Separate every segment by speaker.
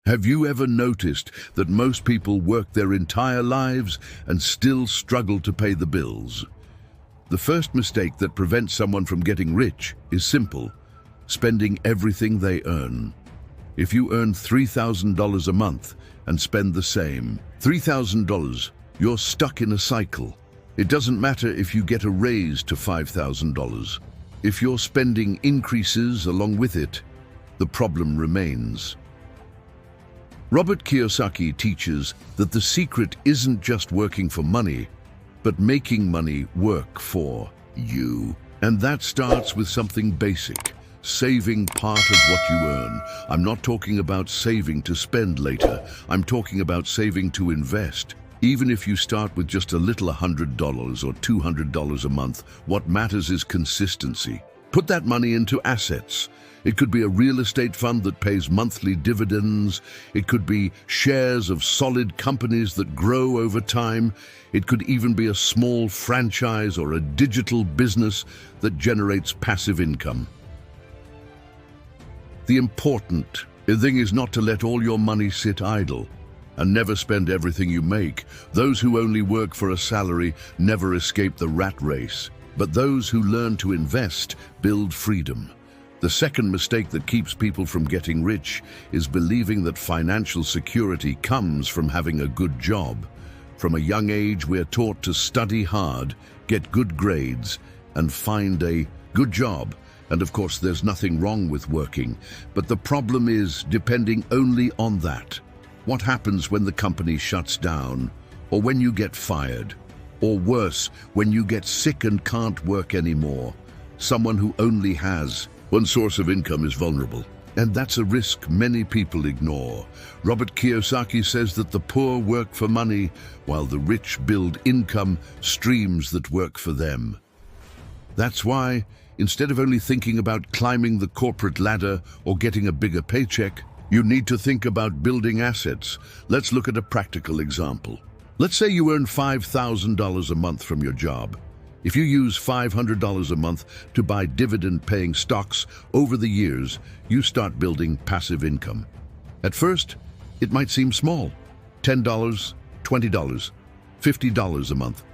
Speaker 1: Have you ever noticed that most people work their entire lives and still struggle to pay the bills? The first mistake that prevents someone from getting rich is simple: spending everything they earn. If you earn $3,000 a month and spend the same $3,000, you're stuck in a cycle. It doesn't matter if you get a raise to $5,000. If your spending increases along with it, the problem remains. Robert Kiyosaki teaches that the secret isn't just working for money, but making money work for you. And that starts with something basic: saving part of what you earn. I'm not talking about saving to spend later. I'm talking about saving to invest. Even if you start with just a little $100 or $200 a month, what matters is consistency. Put that money into assets. It could be a real estate fund that pays monthly dividends. It could be shares of solid companies that grow over time. It could even be a small franchise or a digital business that generates passive income. The important thing is not to let all your money sit idle and never spend everything you make. Those who only work for a salary never escape the rat race, but those who learn to invest build freedom. The second mistake that keeps people from getting rich is believing that financial security comes from having a good job. From a young age, we're taught to study hard, get good grades, and find a good job. And of course, there's nothing wrong with working, but the problem is depending only on that. What happens when the company shuts down, or when you get fired, or worse, when you get sick and can't work anymore? Someone who only has one source of income is vulnerable, and that's a risk many people ignore. Robert Kiyosaki says that the poor work for money, while the rich build income streams that work for them. That's why, instead of only thinking about climbing the corporate ladder or getting a bigger paycheck, you need to think about building assets. Let's look at a practical example. Let's say you earn $5,000 a month from your job. If you use $500 a month to buy dividend-paying stocks, over the years, you start building passive income. At first, it might seem small: $10, $20, $50 a month.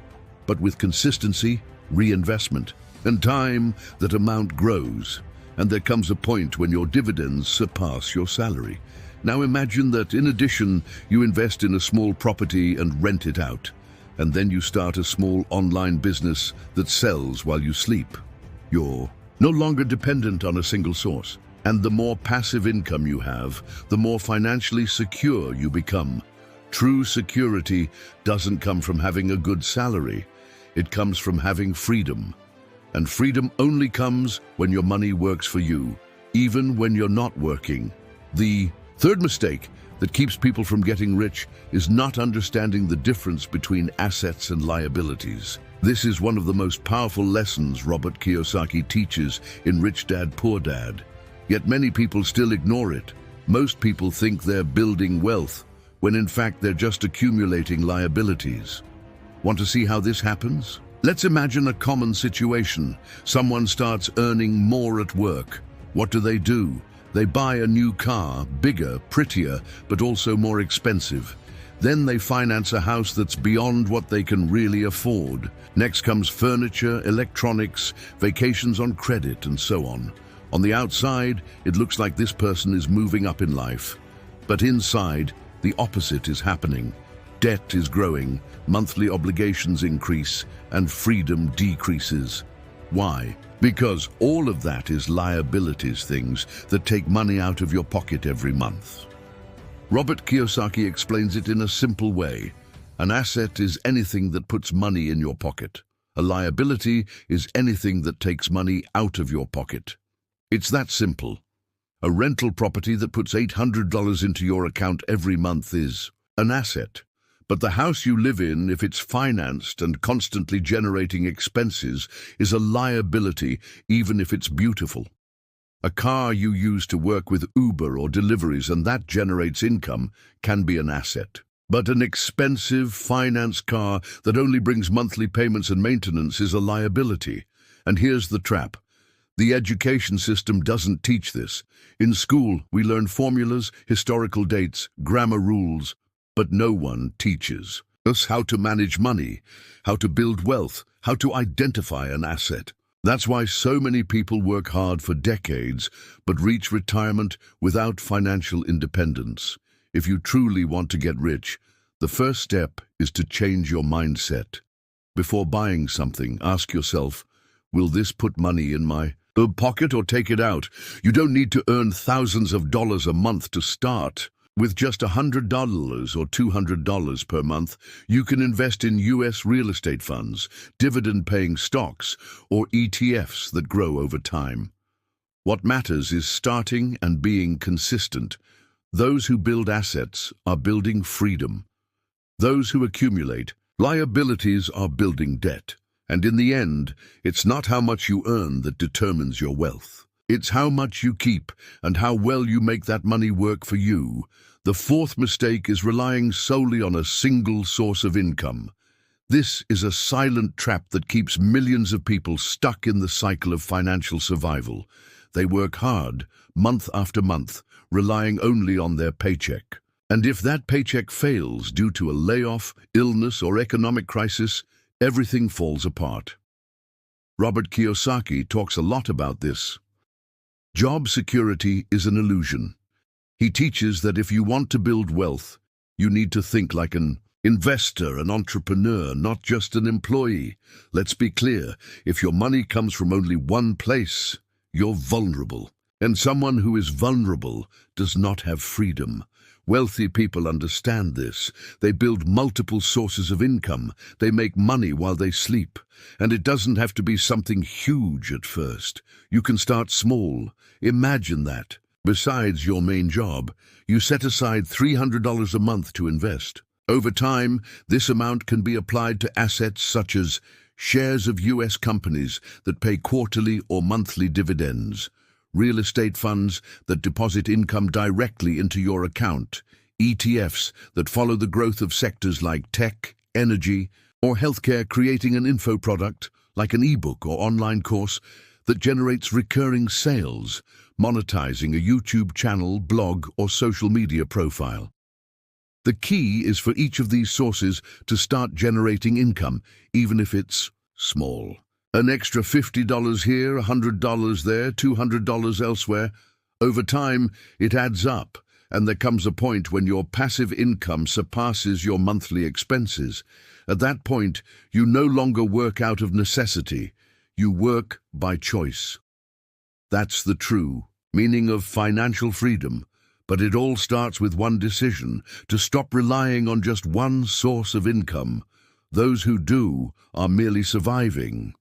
Speaker 1: But with consistency, reinvestment, and time, that amount grows. And there comes a point when your dividends surpass your salary. Now imagine that, in addition, you invest in a small property and rent it out. And then you start a small online business that sells while you sleep. You're no longer dependent on a single source. And the more passive income you have, the more financially secure you become. True security doesn't come from having a good salary. It comes from having freedom. And freedom only comes when your money works for you, even when you're not working. The third mistake that keeps people from getting rich is not understanding the difference between assets and liabilities. This is one of the most powerful lessons Robert Kiyosaki teaches in Rich Dad, Poor Dad. Yet many people still ignore it. Most people think they're building wealth, when in fact they're just accumulating liabilities. Want to see how this happens? Let's imagine a common situation. Someone starts earning more at work. What do? They buy a new car, bigger, prettier, but also more expensive. Then they finance a house that's beyond what they can really afford. Next comes furniture, electronics, vacations on credit, and so on. On the outside, it looks like this person is moving up in life. But inside, the opposite is happening. Debt is growing, monthly obligations increase, and freedom decreases. Why? Because all of that is liabilities, things that take money out of your pocket every month. Robert Kiyosaki explains it in a simple way. An asset is anything that puts money in your pocket. A liability is anything that takes money out of your pocket. It's that simple. A rental property that puts $800 into your account every month is an asset. But the house you live in, if it's financed and constantly generating expenses, is a liability, even if it's beautiful. A car you use to work with Uber or deliveries and that generates income can be an asset. But an expensive finance car that only brings monthly payments and maintenance is a liability. And here's the trap. The education system doesn't teach this. In school, we learn formulas, historical dates, grammar rules, but no one teaches us how to manage money, how to build wealth, how to identify an asset. That's why so many people work hard for decades, but reach retirement without financial independence. If you truly want to get rich, the first step is to change your mindset. Before buying something, ask yourself, will this put money in my pocket or take it out? You don't need to earn thousands of dollars a month to start. With just $100 or $200 per month, you can invest in US real estate funds, dividend-paying stocks, or ETFs that grow over time. What matters is starting and being consistent. Those who build assets are building freedom. Those who accumulate liabilities are building debt. And in the end, it's not how much you earn that determines your wealth. It's how much you keep and how well you make that money work for you. The fourth mistake is relying solely on a single source of income. This is a silent trap that keeps millions of people stuck in the cycle of financial survival. They work hard, month after month, relying only on their paycheck. And if that paycheck fails due to a layoff, illness, or economic crisis, everything falls apart. Robert Kiyosaki talks a lot about this. Job security is an illusion. He teaches that if you want to build wealth, you need to think like an investor, an entrepreneur, not just an employee. Let's be clear, if your money comes from only one place, you're vulnerable. And someone who is vulnerable does not have freedom. Wealthy people understand this. They build multiple sources of income. They make money while they sleep. And it doesn't have to be something huge at first. You can start small. Imagine that. Besides your main job, you set aside $300 a month to invest. Over time, this amount can be applied to assets such as shares of US companies that pay quarterly or monthly dividends, real estate funds that deposit income directly into your account, ETFs that follow the growth of sectors like tech, energy, or healthcare, creating an info product like an ebook or online course that generates recurring sales, monetizing a YouTube channel, blog, or social media profile. The key is for each of these sources to start generating income, even if it's small. An extra $50 here, $100 there, $200 elsewhere. Over time, it adds up, and there comes a point when your passive income surpasses your monthly expenses. At that point, you no longer work out of necessity. You work by choice. That's the true meaning of financial freedom. But it all starts with one decision, to stop relying on just one source of income. Those who do are merely surviving.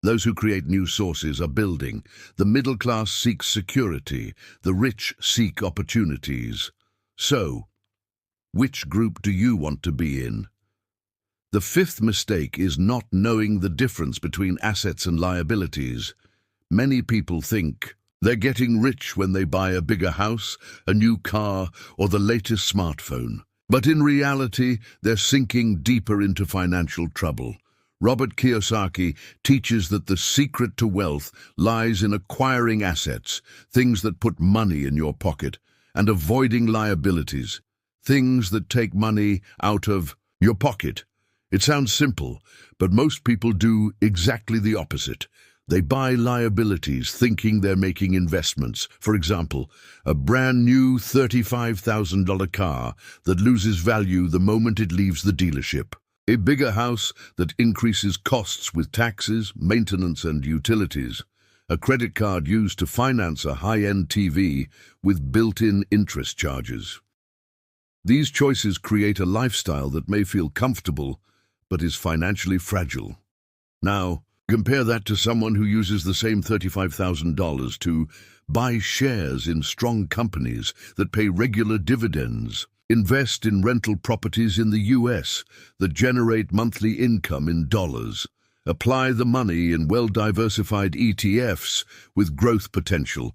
Speaker 1: Those who create new sources are building. The middle class seeks security. The rich seek opportunities. So, which group do you want to be in? The fifth mistake is not knowing the difference between assets and liabilities. Many people think they're getting rich when they buy a bigger house, a new car, or the latest smartphone. But in reality, they're sinking deeper into financial trouble. Robert Kiyosaki teaches that the secret to wealth lies in acquiring assets, things that put money in your pocket, and avoiding liabilities, things that take money out of your pocket. It sounds simple, but most people do exactly the opposite. They buy liabilities thinking they're making investments. For example, a brand new $35,000 car that loses value the moment it leaves the dealership. A bigger house that increases costs with taxes, maintenance, and utilities. A credit card used to finance a high-end TV with built-in interest charges. These choices create a lifestyle that may feel comfortable, but is financially fragile. Now, compare that to someone who uses the same $35,000 to buy shares in strong companies that pay regular dividends. Invest in rental properties in the US that generate monthly income in dollars. Apply the money in well-diversified ETFs with growth potential.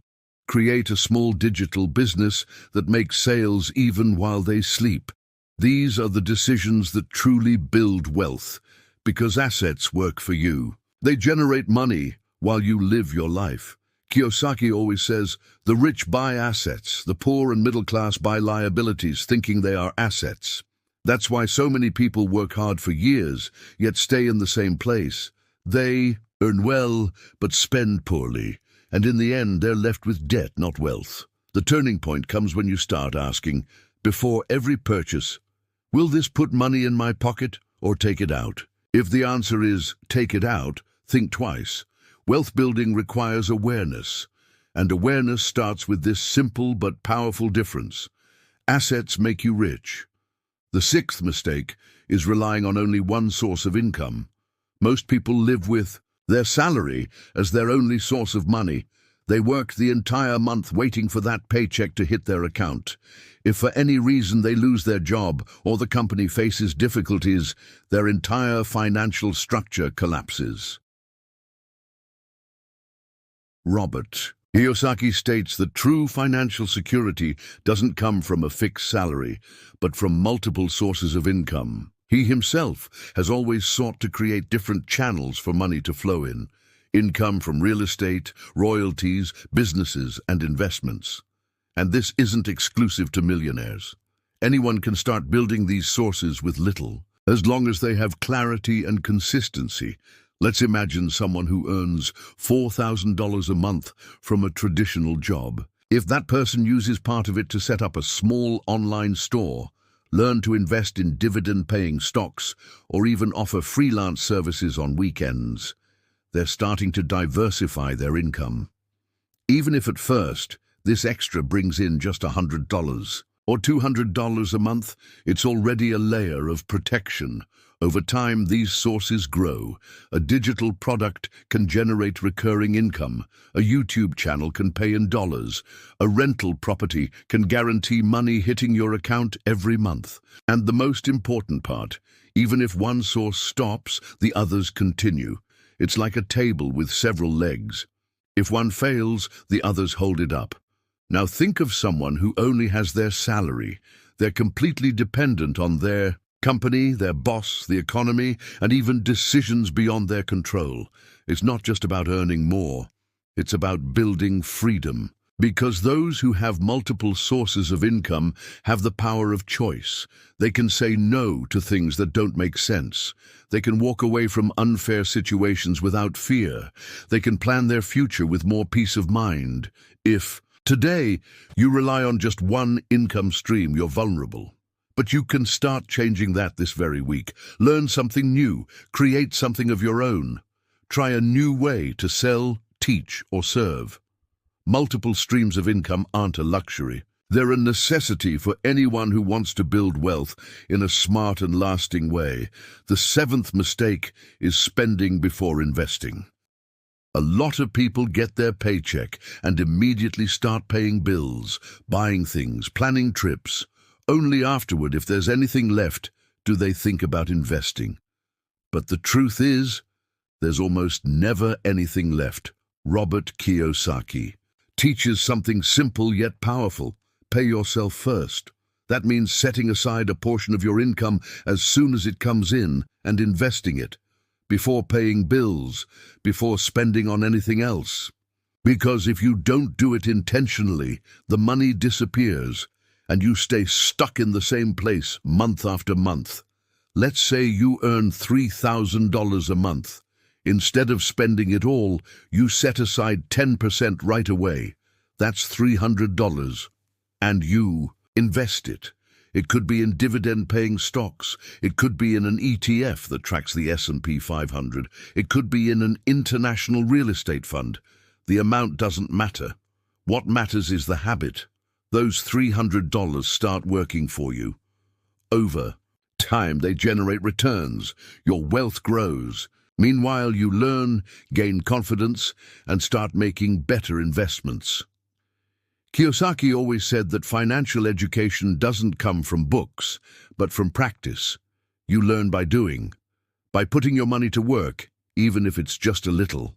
Speaker 1: Create a small digital business that makes sales even while they sleep. These are the decisions that truly build wealth, because assets work for you. They generate money while you live your life. Kiyosaki always says, the rich buy assets, the poor and middle class buy liabilities, thinking they are assets. That's why so many people work hard for years, yet stay in the same place. They earn well, but spend poorly, and in the end they're left with debt, not wealth. The turning point comes when you start asking, before every purchase, will this put money in my pocket or take it out? If the answer is take it out, think twice. Wealth building requires awareness, and awareness starts with this simple but powerful difference. Assets make you rich. The sixth mistake is relying on only one source of income. Most people live with their salary as their only source of money. They work the entire month waiting for that paycheck to hit their account. If for any reason they lose their job or the company faces difficulties, their entire financial structure collapses. Robert Kiyosaki states that true financial security doesn't come from a fixed salary, but from multiple sources of income. He himself has always sought to create different channels for money to flow in. Income from real estate, royalties, businesses, and investments. And this isn't exclusive to millionaires. Anyone can start building these sources with little, as long as they have clarity and consistency. Let's imagine someone who earns $4,000 a month from a traditional job. If that person uses part of it to set up a small online store, learn to invest in dividend-paying stocks, or even offer freelance services on weekends, they're starting to diversify their income. Even if at first, this extra brings in just $100 or $200 a month, it's already a layer of protection. Over time, these sources grow. A digital product can generate recurring income. A YouTube channel can pay in dollars. A rental property can guarantee money hitting your account every month. And the most important part, even if one source stops, the others continue. It's like a table with several legs. If one fails, the others hold it up. Now think of someone who only has their salary. They're completely dependent on their company, their boss, the economy, and even decisions beyond their control. It's not just about earning more. It's about building freedom. Because those who have multiple sources of income have the power of choice. They can say no to things that don't make sense. They can walk away from unfair situations without fear. They can plan their future with more peace of mind. If today you rely on just one income stream, you're vulnerable. But you can start changing that this very week. Learn something new. Create something of your own. Try a new way to sell, teach, or serve. Multiple streams of income aren't a luxury. They're a necessity for anyone who wants to build wealth in a smart and lasting way. The seventh mistake is spending before investing. A lot of people get their paycheck and immediately start paying bills, buying things, planning trips. Only afterward, if there's anything left, do they think about investing. But the truth is, there's almost never anything left. Robert Kiyosaki teaches something simple yet powerful. Pay yourself first. That means setting aside a portion of your income as soon as it comes in and investing it, before paying bills, before spending on anything else. Because if you don't do it intentionally, the money disappears, and you stay stuck in the same place month after month. Let's say you earn $3,000 a month. Instead of spending it all, you set aside 10% right away. That's $300. And you invest it. It could be in dividend-paying stocks. It could be in an ETF that tracks the S&P 500. It could be in an international real estate fund. The amount doesn't matter. What matters is the habit. Those $300 start working for you. Over time, they generate returns. Your wealth grows. Meanwhile, you learn, gain confidence, and start making better investments. Kiyosaki always said that financial education doesn't come from books, but from practice. You learn by doing, by putting your money to work, even if it's just a little.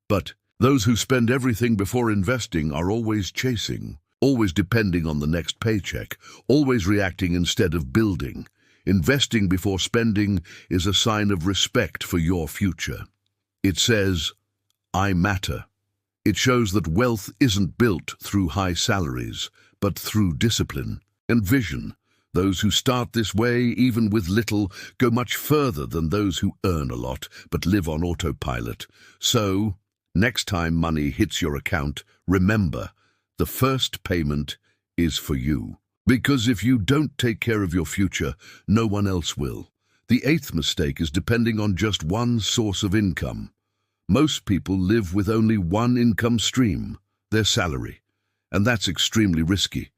Speaker 1: But those who spend everything before investing are always chasing, always depending on the next paycheck, always reacting instead of building. Investing before spending is a sign of respect for your future. It says, I matter. It shows that wealth isn't built through high salaries, but through discipline and vision. Those who start this way, even with little, go much further than those who earn a lot but live on autopilot. So, next time money hits your account, remember, the first payment is for you. Because if you don't take care of your future, no one else will. The eighth mistake is depending on just one source of income. Most people live with only one income stream, their salary. And that's extremely risky.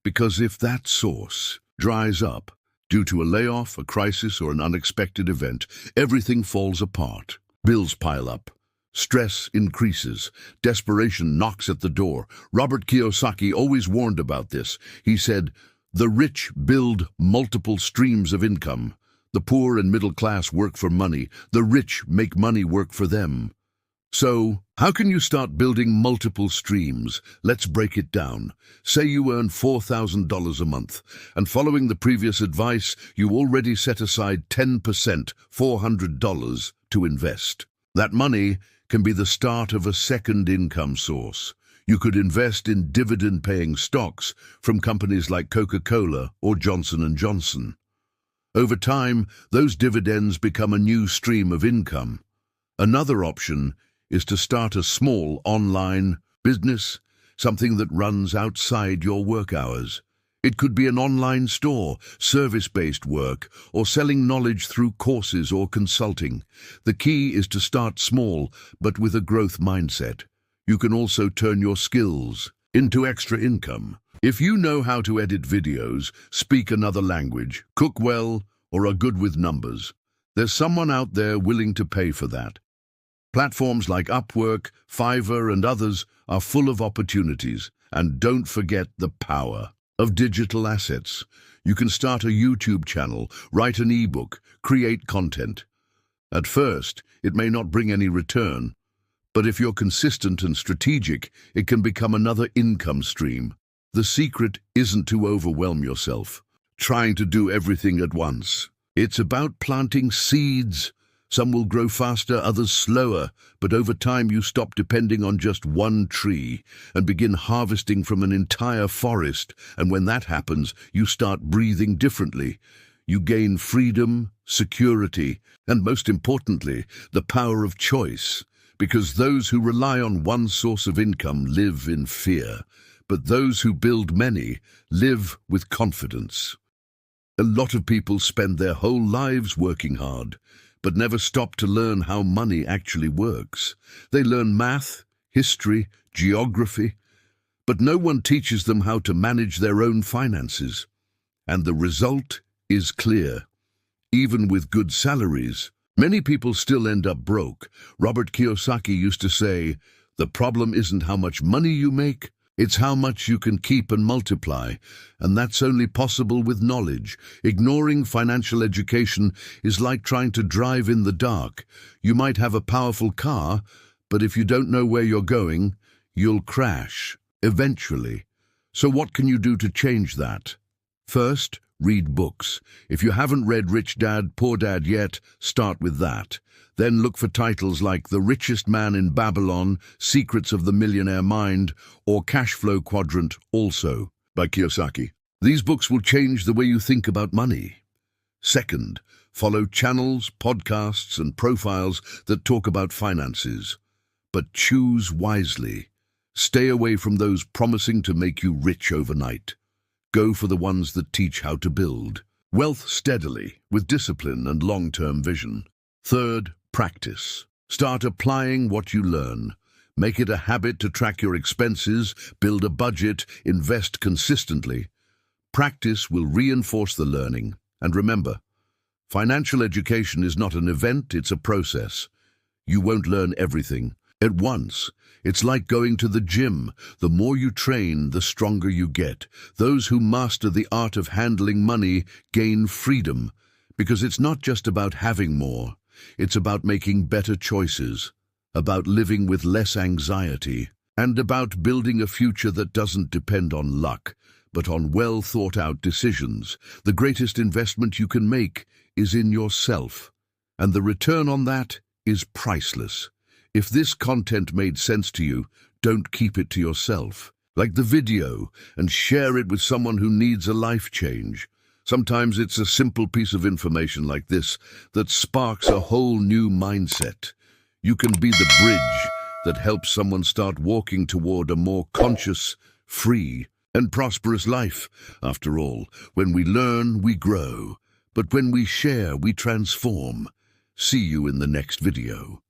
Speaker 1: Because if that source dries up due to a layoff, a crisis, or an unexpected event, everything falls apart. Bills pile up. Stress increases. Desperation knocks at the door. Robert Kiyosaki always warned about this. He said, "The rich build multiple streams of income. The poor and middle class work for money. The rich make money work for them." So, how can you start building multiple streams? Let's break it down. Say you earn $4,000 a month, and following the previous advice, you already set aside 10%, $400, to invest. That money can be the start of a second income source. You could invest in dividend-paying stocks from companies like Coca-Cola or Johnson & Johnson. Over time, those dividends become a new stream of income. Another option is to start a small online business, something that runs outside your work hours. It could be an online store, service-based work, or selling knowledge through courses or consulting. The key is to start small, but with a growth mindset. You can also turn your skills into extra income. If you know how to edit videos, speak another language, cook well, or are good with numbers, there's someone out there willing to pay for that. Platforms like Upwork, Fiverr, and others are full of opportunities. And don't forget the power of digital assets. You can start a YouTube channel, write an ebook, create content. At first, it may not bring any return, but if you're consistent and strategic, it can become another income stream. The secret isn't to overwhelm yourself, trying to do everything at once. It's about planting seeds. Some will grow faster, others slower, but over time you stop depending on just one tree and begin harvesting from an entire forest. And when that happens, you start breathing differently. You gain freedom, security, and most importantly, the power of choice. Because those who rely on one source of income live in fear, but those who build many live with confidence. A lot of people spend their whole lives working hard, but never stop to learn how money actually works. They learn math, history, geography, but no one teaches them how to manage their own finances. And the result is clear. Even with good salaries, many people still end up broke. Robert Kiyosaki used to say, "The problem isn't how much money you make, it's how much you can keep and multiply." And that's only possible with knowledge. Ignoring financial education is like trying to drive in the dark. You might have a powerful car, but if you don't know where you're going, you'll crash, eventually. So what can you do to change that? First, read books. If you haven't read Rich Dad, Poor Dad yet, start with that. Then look for titles like The Richest Man in Babylon, Secrets of the Millionaire Mind, or Cash Flow Quadrant, also by Kiyosaki. These books will change the way you think about money. Second, follow channels, podcasts, and profiles that talk about finances. But choose wisely. Stay away from those promising to make you rich overnight. Go for the ones that teach how to build wealth steadily, with discipline and long-term vision. Third, practice. Start applying what you learn. Make it a habit to track your expenses, build a budget, invest consistently. Practice will reinforce the learning. And remember, financial education is not an event, it's a process. You won't learn everything at once. It's like going to the gym. The more you train, the stronger you get. Those who master the art of handling money gain freedom, because it's not just about having more. It's about making better choices, about living with less anxiety, and about building a future that doesn't depend on luck, but on well-thought-out decisions. The greatest investment you can make is in yourself, and the return on that is priceless. If this content made sense to you, don't keep it to yourself. Like the video and share it with someone who needs a life change. Sometimes it's a simple piece of information like this that sparks a whole new mindset. You can be the bridge that helps someone start walking toward a more conscious, free, and prosperous life. After all, when we learn, we grow. But when we share, we transform. See you in the next video.